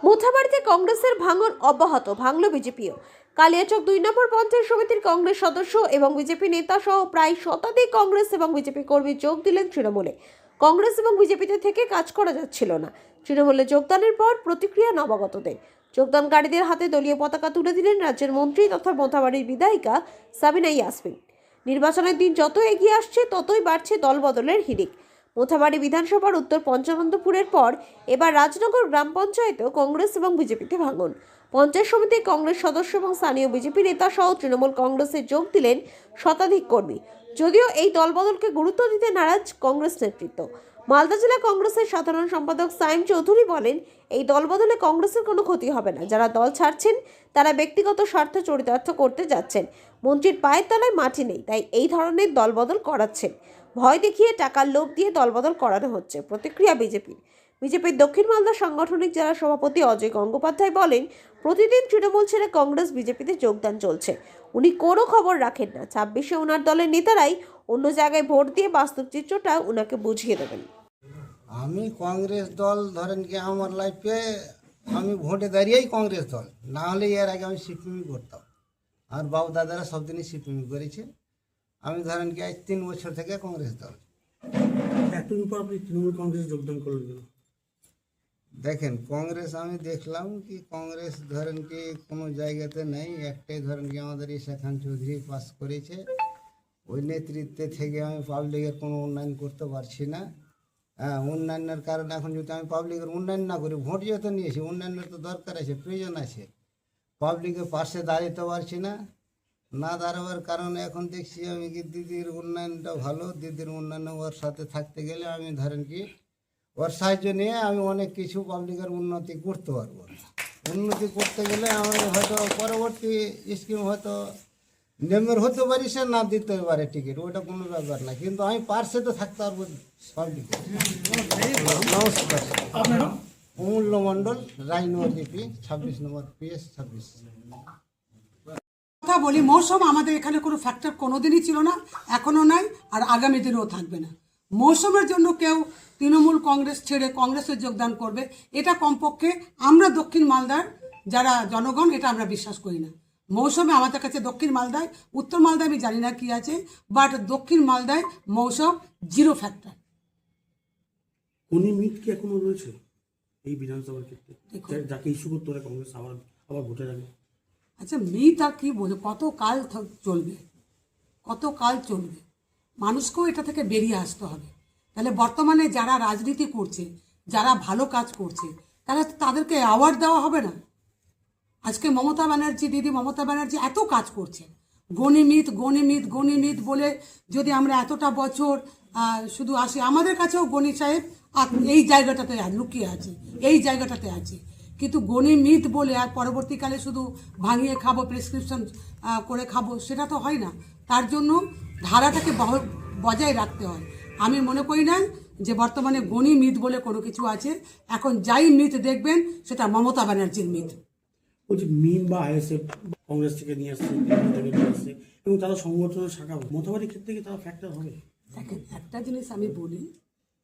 মোথাবাড়িতে কংগ্রেসের ভাঙন অব্যাহত, ভাঙল বিজেপিও। কালিয়াচক 2 নম্বর পঞ্চায়েত সমিতির কংগ্রেস সদস্য এবং বিজেপি নেতা সহ প্রায় শতাধিক কংগ্রেস এবং বিজেপি কর্মী যোগ দিলেন তৃণমূলে। কংগ্রেস এবং বিজেপিতে থেকে কাজ করা যাচ্ছিল না। তৃণমূলে যোগদানের পর প্রতিক্রিয়া নবাগতদের। যোগদানকারীদের হাতে দলীয় পতাকা তুলে দিলেন রাজ্যের মন্ত্রী তথা মোথাবাড়ির বিধায়িকা সাবিনা ইয়াসমিন। নির্বাচনের দিন যত এগিয়ে আসছে ততই বাড়ছে দলবদলের হিড়িক। মোথাবাড়ি বিধানসভার উত্তর পঞ্চানন্দপুরের পর এবার রাজনগর গ্রাম পঞ্চায়েতেও কংগ্রেস এবং বিজেপিতে ভাঙন। পঞ্চায়েত সমিতির কংগ্রেস সদস্য এবং স্থানীয় বিজেপি নেতা সহ তৃণমূল কংগ্রেসে যোগ দিলেন শতাধিক কর্মী। যদিও এই দলবদলকে গুরুত্ব দিতে নারাজ কংগ্রেস নেতৃত্ব। মালদা জেলা কংগ্রেসের সাধারণ সম্পাদক সাইম চৌধুরী বলেন, এই দলবদলে কংগ্রেসের কোনো ক্ষতি হবে না। যারা দল ছাড়ছেন তারা ব্যক্তিগত স্বার্থ চরিতার্থ করতে যাচ্ছেন। মন্ত্রীর পায়ের তলায় মাটি নেই, তাই এই ধরনের দলবদল করাচ্ছেন। ভয় দেখিয়ে টাকার লোভ দিয়ে দলবদল করানো হচ্ছে। প্রতিক্রিয়া বিজেপির দক্ষিণ মালদা সাংগঠনিক জেলা সভাপতি অজয় গঙ্গোপাধ্যায় বলেন, প্রতিদিন তৃণমূল ছেড়ে কংগ্রেস বিজেপিতে যোগদান চলছে। উনি কোনো খবর রাখেন না। 26-এ ওনার দলের নেতারাই অন্য জায়গায় ভোট দিয়ে বাস্তব চিত্রটা ওনাকে বুঝিয়ে দেবেন। আমি কংগ্রেস দল ধরেন কি আমার লাইফে আমি ভোটে দাঁড়িয়েই কংগ্রেস দল, না হলে এর আগে আমি সিপিএমই করতাম। আর বাবু দাদারা সব দিনই সিপিএমই করেছে। আমি ধরেন কি আজ 3 বছর থেকে কংগ্রেস দল। এতদিন পর আপনি তৃণমূল কংগ্রেস যোগদান করলেন? দেখেন, কংগ্রেস আমি দেখলাম কি কংগ্রেস ধরেন কি কোনো জায়গাতে নেই। একটাই ধরেন কি আমাদের ঈশা খান চৌধুরী পাস করেছে। ওই নেতৃত্বে থেকে আমি পাবলিকের কোনো উন্নয়ন করতে পারছি না। উন্নয়নের কারণে এখন যদি আমি পাবলিকের উন্নয়ন না করি, ভোট যেহেতু নিয়েছি, উন্নয়নের তো দরকার আছে, প্রয়োজন আছে। পাবলিকের পাশে দাঁড়াতে পারছি না। না দাঁড়াবার কারণে এখন দেখছি আমি কি দিদির উন্নয়নটা ভালো। দিদির উন্নয়নে ওর সাথে থাকতে গেলে আমি ধরেন কি ওর সাহায্য নিয়ে আমি অনেক কিছু পাবলিকের উন্নতি করতে পারবো। উন্নতি করতে গেলে আমি হয়তো পরবর্তী স্কিম হয়তো নেমের হতে পারি, সে না দিতে পারে টিকিট, ওটা কোনো ব্যাপার না, কিন্তু আমি পার্সে তো থাকতে পারবো পাবলিকে। নমস্কার, অমূল্য মণ্ডল, রায়নগর জিপি 26 নম্বর PS 26। কথা বলি, মৌসুম আমাদের এখানে কোনো ফ্যাক্টর কোনোদিনই ছিল না, এখনো নাই, আর আগামী দিনেও থাকবে না। মৌসুমের জন্য কেউ তৃণমূল কংগ্রেস ছেড়ে কংগ্রেসে যোগদান করবে, এটা কমপক্ষে আমরা দক্ষিণ মালদার যারা জনগণ এটা আমরা বিশ্বাস করি না। মৌসুমে আমাদের কাছে দক্ষিণ মালদায়, উত্তর মালদায় আমি জানি না কি আছে, বাট দক্ষিণ মালদায় মৌসুম জিরো ফ্যাক্টর। কোনি মিট কি এখনো রয়েছে এই বিধানসভার ক্ষেত্রে, যাকে ইস্যু করতে পারে কংগ্রেস আবার ভোটের আগে? আচ্ছা, মিথ আর কি বলবো, কত কাল চলবে, কত কাল চলবে? মানুষকেও এটা থেকে বেরিয়ে আসতে হবে। তাহলে বর্তমানে যারা রাজনীতি করছে, যারা ভালো কাজ করছে, তাদেরকে অ্যাওয়ার্ড দেওয়া হবে না? আজকে দিদি মমতা ব্যানার্জি এত কাজ করছে, গণিমিত গণিমিত গণিমিত বলে যদি আমরা এতটা বছর শুধু আসি, আমাদের কাছেও গণি সাহেব এই জায়গাটাতে লুকিয়ে আছে, এই জায়গাটাতে আছে, কিন্তু গণিমিত বলে আর পরবর্তীকালে শুধু ভাঙিয়ে খাবো, প্রেসক্রিপশন করে খাবো, সেটা তো হয় না। তার জন্য ধারাটাকে বজায় রাখতে হয়। আমি মনে করি না যে বর্তমানে গণিমিত বলে কোনো কিছু আছে। এখন যাই মিথ দেখবেন সেটা মমতা ব্যানার্জির মিথ। বলছি মিম বা ISF কংগ্রেস থেকে নিয়ে আসছে, এবং তারা সংগঠনের শাখা, মোথাবাড়ির ক্ষেত্রে কি তারা ফ্যাক্টর হবে? দেখেন, একটা জিনিস আমি বলি,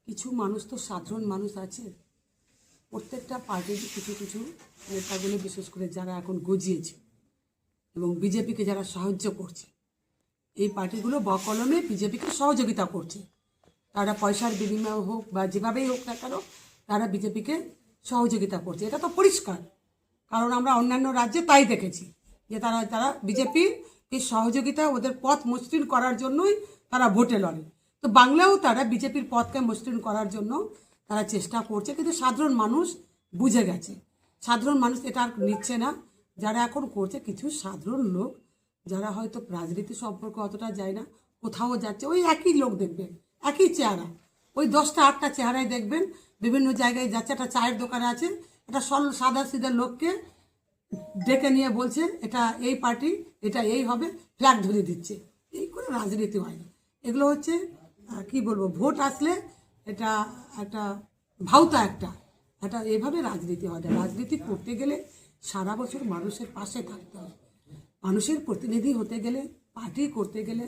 কিছু মানুষ তো সাধারণ মানুষ আছে, প্রত্যেকটা পার্টির কিছু কিছু নেতাগুলো, বিশেষ করে যারা এখন গজিয়েছে এবং বিজেপিকে যারা সাহায্য করছে, এই পার্টিগুলো বকলমে বিজেপিকে সহযোগিতা করছে। তারা পয়সার বিনিময় হোক বা যেভাবেই হোক না কেন, তারা বিজেপিকে সহযোগিতা করছে, এটা তো পরিষ্কার। কারণ আমরা অন্যান্য রাজ্যে তাই দেখেছি যে তারা বিজেপির এই সহযোগিতা, ওদের পথ মসৃণ করার জন্যই তারা ভোটে লড়ে। তো বাংলাও তারা বিজেপির পথকে মসৃণ করার জন্য তারা চেষ্টা করছে, কিন্তু সাধারণ মানুষ বুঝে গেছে। সাধারণ মানুষ এটা আর নিচ্ছে না। যারা এখন করছে কিছু সাধারণ লোক, যারা হয়তো রাজনীতি সম্পর্কে অতটা যায় না, কোথাও যাচ্ছে, ওই একই লোক দেখবেন, একই চেহারা, ওই 10টা 8টা চেহারায় দেখবেন, বিভিন্ন জায়গায় যাচ্ছে। একটা চায়ের দোকানে আছে, একটা সাদা সিধা লোককে ডেকে নিয়ে বলছে এটা এই পার্টি, এটা এই হবে, ফ্ল্যাগ ধরিয়ে দিচ্ছে। এই করে রাজনীতি হয় না। এগুলো হচ্ছে কি বলবো, ভোট আসলে এটা একটা ভাওতা, একটা এভাবে রাজনীতি হয় না। রাজনীতি করতে গেলে সারা বছর মানুষের পাশে থাকতে হয়। মানুষের প্রতিনিধি হতে গেলে, পার্টি করতে গেলে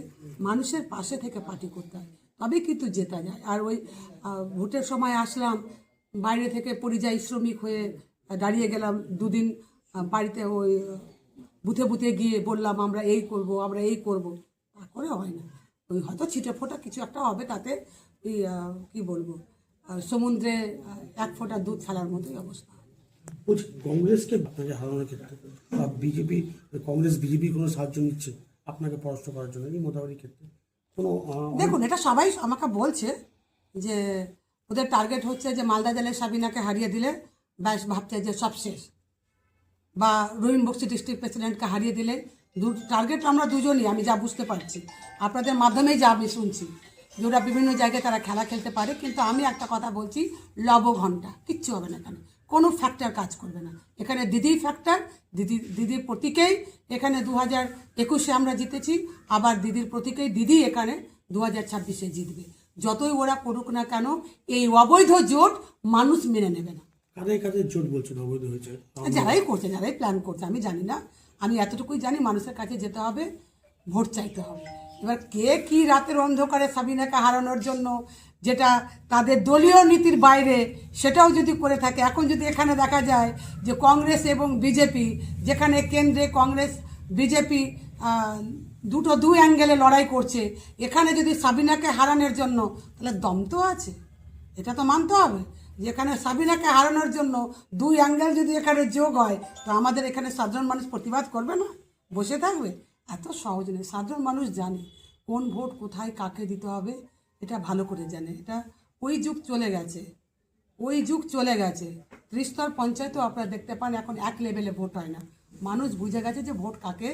মানুষের পাশে থেকে পার্টি করতে হয়, তবে কিন্তু জেতা যায়। আর ওই ভোটের সময় আসলাম, বাইরে থেকে পরিযায়ী শ্রমিক হয়ে দাঁড়িয়ে গেলাম দুদিন বাড়িতে ওই বুথে বুথে গিয়ে বললাম আমরা এই করব আমরা এই করব, তারপরে হয় না। ওই হয়তো ছিটে ফোটা কিছু একটা হবে, তাতে এই কী বলবো, সমুদ্রে এক ফোঁটা দুধ ফেলার মতোই অবস্থা। বলছি কংগ্রেসকে আপনাকে হারানোর ক্ষেত্রে বা বিজেপি, কংগ্রেস বিজেপি কোনো সাহায্য নিচ্ছে আপনাকে পরাস্ত করার জন্য এই মোটামুটির ক্ষেত্রে কোনো দেখুন, এটা সবাই আমাকে বলছে যে ওদের টার্গেট হচ্ছে যে মালদা জেলায় সাবিনাকে হারিয়ে দিলে ব্যাস ভাবছে যে সব শেষ, বা রহিম বক্সি ডিস্ট্রিক্ট প্রেসিডেন্টকে হারিয়ে দিলে টার্গেট আমরা দুজনই, আমি যা বুঝতে পারছি আপনাদের মাধ্যমেই যা আমি শুনছি, যে ওরা বিভিন্ন জায়গায় তারা খেলা খেলতে পারে। কিন্তু আমি একটা কথা বলছি, লবঘণ্টা কিচ্ছু হবে না, এখানে কোনো ফ্যাক্টর কাজ করবে না। এখানে দিদিই ফ্যাক্টর, দিদির প্রতীকেই এখানে 2021-এ আমরা জিতেছি, আবার দিদির প্রতীকেই দিদি এখানে 2026-এ জিতবে। যতই ওরা করুক না কেন, এই অবৈধ জোট মানুষ মেনে নেবে না। কাদের কাদের জোট বলছেন অবৈধ হয়েছে? যারাই করছে, যারাই প্ল্যান করছে, আমি জানি না। আমি এতটুকুই জানি, মানুষের কাছে যেতে হবে, ভোট চাইতে হবে। এবার কে কি রাতের অন্ধকারে সাবিনাকে হারানোর জন্য, যেটা তাদের দলীয় নীতির বাইরে, সেটাও যদি করে থাকে। এখন যদি এখানে দেখা যায় যে কংগ্রেস এবং বিজেপি, যেখানে কেন্দ্রে কংগ্রেস বিজেপি দুই অ্যাঙ্গেলে লড়াই করছে, এখানে যদি সাবিনাকে হারানোর জন্য, তাহলে দম তো আছে, এটা তো মানতে হবে। যেখানে সাবিনাকে হারানোর জন্য দুই অ্যাঙ্গেল যদি এখানে যোগ হয়, তো আমাদের এখানে সাধারণ মানুষ প্রতিবাদ করবে না, বসে থাকবে? এত সহজ নেই। সাধারণ মানুষ জানে কোন ভোট কোথায় কাকে দিতে হবে, এটা ভালো করে জানে। এটা ওই যুগ চলে গেছে, ওই যুগ চলে গেছে। ত্রিস্তর পঞ্চায়েতও আপনারা দেখতে পান এখন এক লেভেলে ভোট হয় না। মানুষ বুঝে গেছে যে ভোট কাকে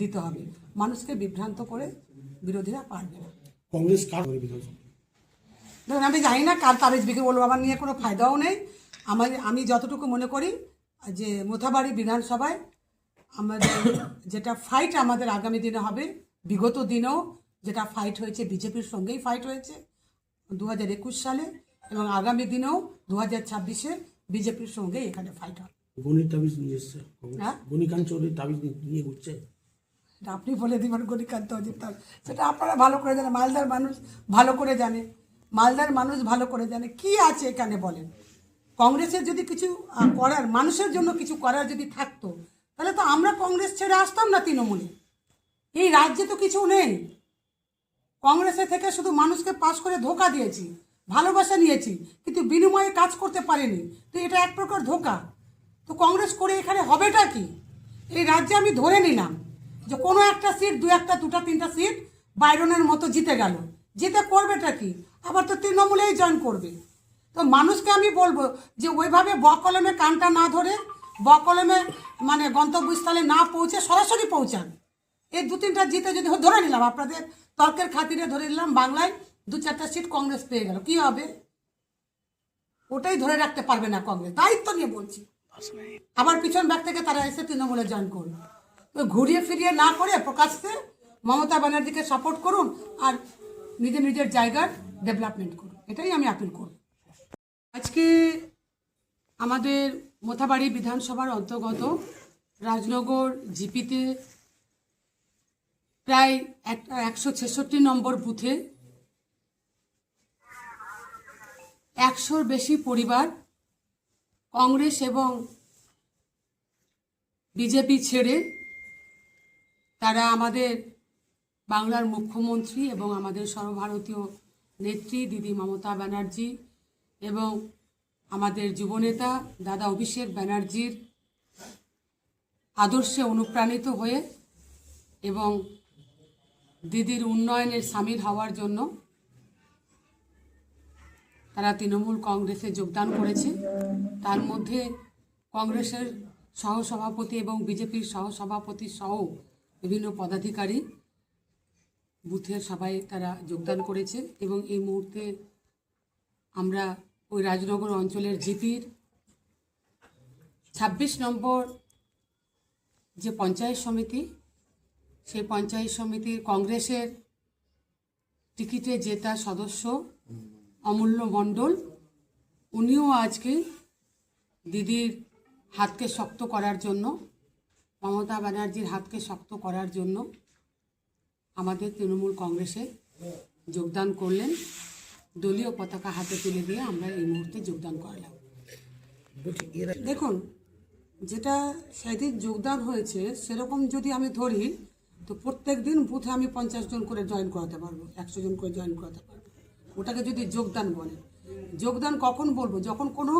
দিতে হবে। মানুষকে বিভ্রান্ত করে বিরোধীরা পারবে না। কংগ্রেস কার করে বিধানসভা? ধরুন, আমি জানি না কার তাবিজ বিক্রি বলবো, আমার নিয়ে কোনো ফায়দাও নেই। আমি যতটুকু মনে করি যে মোথাবাড়ি বিধানসভায় আমাদের যেটা ফাইট আমাদের আগামী দিনে হবে, বিগত দিনেও যেটা ফাইট হয়েছে বিজেপির সঙ্গেই ফাইট হয়েছে 2021 সালে, এবং আগামী দিনেও 2026-এ বিজেপির সঙ্গে এখানে ফাইট হবে। গণিত তাবিজ নিয়ে এসছে হ্যাঁ? গণিকান্ত চৌধুরী তাবিজ নিয়ে ঘুরছে। এটা আপনি বলে দিবেন গণিকান্ত অজিত, সেটা আপনারা ভালো করে জানেন, মালদার মানুষ ভালো করে জানে, মালদার মানুষ ভালো করে জানে কি আছে এখানে। বলেন, কংগ্রেসের যদি কিছু করার, মানুষের জন্য কিছু করার যদি থাকতো, তাহলে তো আমরা কংগ্রেস ছেড়ে আসতাম না তৃণমূলে। এই রাজ্যে তো কিছু নেই। কংগ্রেসের থেকে শুধু মানুষকে পাস করে ধোকা দিয়েছি, ভালোবাসা নিয়েছি, কিন্তু বিনিময়ে কাজ করতে পারেনি। তো এটা এক প্রকার ধোকা। তো কংগ্রেস করে এখানে হবেটা কি? এই রাজ্যে আমি ধরে নিলাম যে কোনো একটা সিট, দুটা তিনটা সিট বাইরনের মতো জিতে গেল, জিতে করবেটা কি? আবার তো তৃণমূলেই জয়েন করবে। তো মানুষকে আমি বলবো যে ওইভাবে বকলমে কানটা না ধরে, বকলমে মানে গন্তব্যস্থলে না পৌঁছে সরাসরি পৌঁছান। এই 2-3টা জিতে যদি ধরে নিলাম, আপনাদের তর্কের খাতিরে ধরে নিলাম, বাংলায় 2-4টা সিট কংগ্রেস পেয়ে গেল, কি হবে? ওটাই ধরে রাখতে পারবে না কংগ্রেস, দায়িত্ব নিয়ে বলছি। আবার পিছন ব্যাগ থেকে তারা এসে তৃণমূলে জয়েন করুন। তো ঘুরিয়ে ফিরিয়ে না করে প্রকাশ্যে মমতা ব্যানার্জিকে সাপোর্ট করুন, আর নিজের জায়গার ডেভেলপমেন্ট করুন, এটাই আমি আপিল করব। আজকে আমাদের মোথাবাড়ি বিধানসভার অন্তর্গত রাজনগর জিপিতে প্রায় 166 নম্বর বুথে 100-র বেশি পরিবার কংগ্রেস এবং বিজেপি ছেড়ে তারা আমাদের বাংলার মুখ্যমন্ত্রী এবং আমাদের সর্বভারতীয় নেত্রী দিদি মমতা ব্যানার্জি এবং আমাদের যুবনেতা দাদা অভিষেক ব্যানার্জির আদর্শে অনুপ্রাণিত হয়ে এবং দিদির উন্নয়নের সামিল হওয়ার জন্য তারা তৃণমূল কংগ্রেসে যোগদান করেছে। তার মধ্যে কংগ্রেসের সহসভাপতি এবং বিজেপির সহসভাপতি সহ বিভিন্ন পদাধিকারী বুথের সবাই তারা যোগদান করেছে। এবং এই মুহূর্তে আমরা ওই রাজনগর অঞ্চলের জিপির 26 নম্বর যে পঞ্চায়েত সমিতি, সেই পঞ্চায়েত সমিতির কংগ্রেসের টিকিটে জেতা সদস্য অমূল্য মণ্ডল, উনিও আজকে দিদির হাতকে শক্ত করার জন্য, মমতা ব্যানার্জির হাতকে শক্ত করার জন্য আমাদের তৃণমূল কংগ্রেসে যোগদান করলেন। দলীয় পতাকা হাতে তুলে দিয়ে আমরা এই মুহূর্তে যোগদান করলাম। বলছি এরা দেখুন, যেটা সেদিন যোগদান হয়েছে সেরকম যদি আমি ধরি, তো প্রত্যেক দিন বুথে আমি 50 জন করে জয়েন করাতে পারবো, 100 জন করে জয়েন করাতে পারবো। ওটাকে যদি যোগদান বলে, যোগদান কখন বলবো? যখন কোনো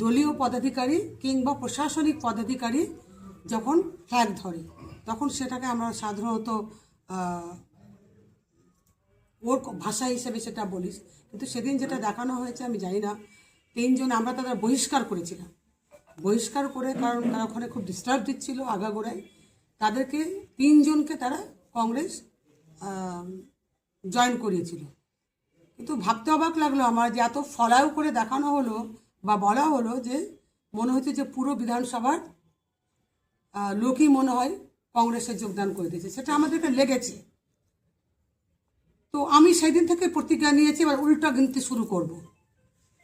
দলীয় পদাধিকারী কিংবা প্রশাসনিক পদাধিকারী যখন ফ্ল্যাগ ধরে, তখন সেটাকে আমরা সাধারণত ওর ভাষা হিসেবে সেটা বলিস। কিন্তু সেদিন যেটা দেখানো হয়েছে আমি জানি না, 3 জন আমরা তাদের বহিষ্কার করেছিলাম। বহিষ্কার করে, কারণ তারা ওখানে খুব ডিস্টার্ব দিচ্ছিল আগাগোড়ায়, তাদেরকে 3 জনকে তারা কংগ্রেস জয়েন করিয়েছিল। কিন্তু ভাবতে অবাক লাগলো আমার যে এত ফলাও করে দেখানো হলো বা বলা হলো যে মনে হচ্ছে যে পুরো বিধানসভার লোকই মনে হয় কংগ্রেসে যোগদান করে দিয়েছে। সেটা আমাদেরকে লেগেছে। তো আমি সেই দিন থেকে প্রতিজ্ঞা নিয়েছি এবার উল্টা গিনতি শুরু করব।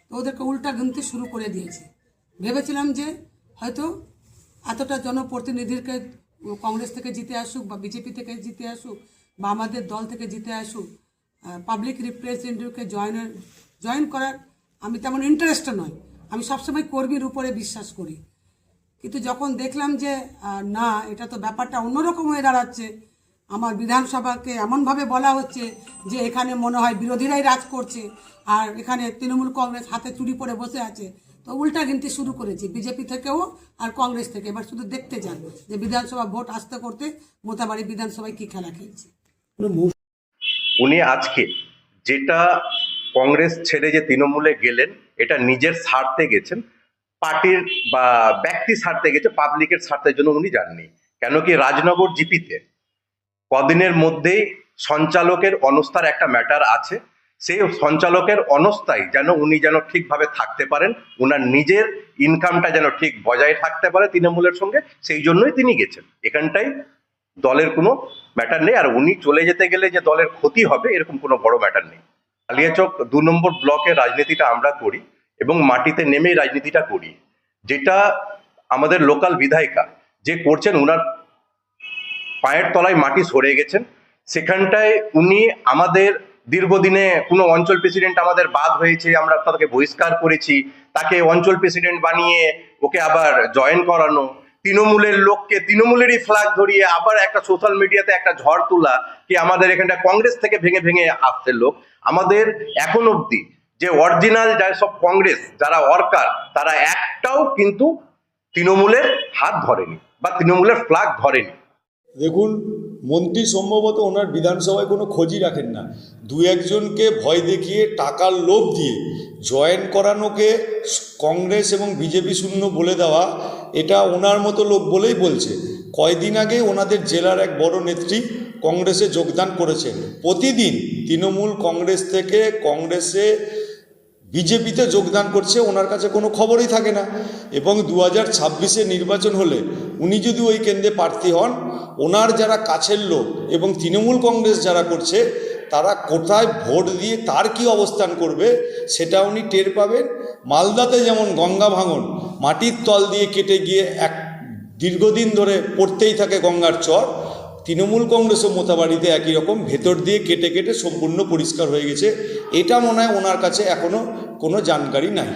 তো ওদেরকে উল্টা গিনতি শুরু করে দিয়েছি। ভেবেছিলাম যে হয়তো এতটা জনপ্রতিনিধিকে কংগ্রেস থেকে জিতে আসুক বা বিজেপি থেকে জিতে আসুক বা আমাদের দল থেকে জিতে আসুক, পাবলিক রিপ্রেজেন্টেটিভকে জয়েন করার আমি তেমন ইন্টারেস্টও নয়। আমি সবসময় কর্মীর উপরে বিশ্বাস করি। কিন্তু যখন দেখলাম যে না, এটা তো ব্যাপারটা অন্যরকম হয়ে দাঁড়াচ্ছে, আমার বিধানসভাকে এমনভাবে বলা হচ্ছে যে এখানে মনে হয় বিরোধীরাই রাজ করছে আর এখানে তৃণমূল কংগ্রেস হাতে চুরি পরে বসে আছে, তো উল্টা গিনতি শুরু করেছি বিজেপি থেকেও আর কংগ্রেস থেকে। এবার শুধু দেখতে যান যে বিধানসভা ভোট আসতে করতে মোতাবাড়ি বিধানসভায় কি খেলা খেলছে। উনি আজকে যেটা কংগ্রেস ছেড়ে যে তৃণমূলে গেলেন, এটা নিজের স্বার্থে গেছেন, পার্টির বা ব্যক্তি স্বার্থে গেছে, পাবলিকের স্বার্থের জন্য উনি যাননি। কেন কি রাজনগর জিপিতে কদিনের মধ্যেই সঞ্চালকের অনস্থার একটা ম্যাটার আছে। সেই সঞ্চালকের অনস্থায় যেন উনি যেন ঠিকভাবে থাকতে পারেন, উনার নিজের ইনকামটা যেন ঠিক বজায় থাকতে পারে তৃণমূলের সঙ্গে, সেই জন্যই তিনি গেছেন। এখানটাই দলের কোনো ম্যাটার নেই। আর উনি চলে যেতে গেলে যে দলের ক্ষতি হবে এরকম কোনো বড় ম্যাটার নেই। কালিয়াচক 2 নম্বর ব্লকের রাজনীতিটা আমরা করি এবং মাটিতে নেমেই রাজনীতিটা করি। যেটা আমাদের লোকাল বিধায়িকা যে করছেন, উনার পায়ের তলায় মাটি সরে গেছেন। সেখানটায় উনি আমাদের দীর্ঘদিনে কোনো অঞ্চল প্রেসিডেন্ট আমাদের বাদ হয়েছে, আমরা তাকে বহিষ্কার করেছি, তাকে অঞ্চল প্রেসিডেন্ট বানিয়ে ওকে আবার জয়েন করানো, তৃণমূলের লোককে তৃণমূলেরই ফ্ল্যাগ ধরিয়ে আবার একটা সোশ্যাল মিডিয়াতে একটা ঝড় তোলা, কি আমাদের এখানটা কংগ্রেস থেকে ভেঙে ভেঙে আসছে লোক। আমাদের এখন অবধি যে অরিজিনাল যারা সব কংগ্রেস যারা ওয়ার্কার, তারা একটাও কিন্তু তৃণমূলের হাত ধরেনি বা তৃণমূলের ফ্ল্যাগ ধরেনি। দেখুন, মন্ত্রী সম্ভবত ওনার বিধানসভায় কোনো খোঁজই রাখেন না। 2-1জনকে ভয় দেখিয়ে টাকার লোভ দিয়ে জয়েন করানোকে কংগ্রেস এবং বিজেপি শূন্য বলে দেওয়া, এটা ওনার মতো লোক বলেই বলছে। কয়দিন আগে ওনাদের জেলার এক বড় নেত্রী কংগ্রেসে যোগদান করেছেন। প্রতিদিন তৃণমূল কংগ্রেস থেকে কংগ্রেসে বিজেপিতে যোগদান করছে, ওনার কাছে কোনো খবরই থাকে না। এবং 2026-এ নির্বাচন হলে উনি যদি ওই কেন্দ্রে প্রার্থী হন, ওনার যারা কাছের লোক এবং তৃণমূল কংগ্রেস যারা করছে তারা কোথায় ভোট দিয়ে তার কি অবস্থান করবে সেটা উনি টের পাবেন। মালদাতে যেমন গঙ্গা ভাঙন মাটির তল দিয়ে কেটে গিয়ে এক দীর্ঘদিন ধরে পড়তেই থাকে গঙ্গার চর, তৃণমূল কংগ্রেস ও মোথাবাড়িতে একই রকম ভেতর দিয়ে কেটে কেটে সম্পূর্ণ পরিষ্কার হয়ে গেছে। এটা মনে হয় ওনার কাছে এখনও কোনো জানকারি নাই।